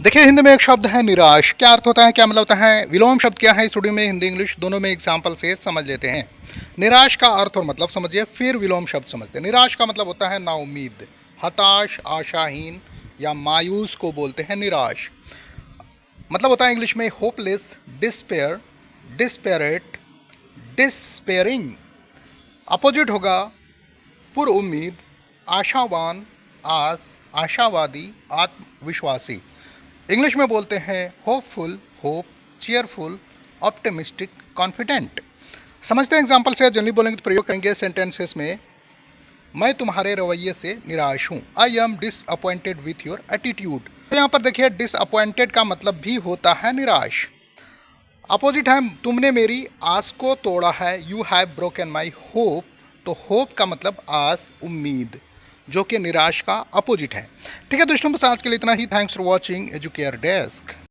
देखिए, हिंदी में एक शब्द है निराश। क्या अर्थ होता है, क्या मतलब होता है, विलोम शब्द क्या है, स्टूडियो में हिंदी इंग्लिश दोनों में एग्जाम्पल से समझ लेते हैं। निराश का अर्थ और मतलब समझिए, फिर विलोम शब्द समझते हैं। निराश का मतलब होता है नाउम्मीद, हताश, आशाहीन या मायूस को बोलते हैं निराश। मतलब होता है इंग्लिश में hopeless, despair, disparate, despairing. Opposite होगा पुर उम्मीद, आशावान, आस, आशावादी, आत्मविश्वासी। इंग्लिश में बोलते हैं hopeful, hope, cheerful, optimistic, confident. समझते हैं एग्जाम्पल से। जनरली बोलेंगे तो प्रयोग करेंगे सेंटेंसेस में, मैं तुम्हारे रवैये से निराश हूं। I am disappointed with your attitude. तो यहाँ पर देखिए, डिसअपॉइंटेड का मतलब भी होता है निराश। अपोजिट है, तुमने मेरी आस को तोड़ा है, you have broken my hope. तो होप का मतलब आस, उम्मीद, जो कि निराश का अपोजिट है। ठीक है दोस्तों, बस आज के लिए इतना ही। Thanks for watching Educare desk.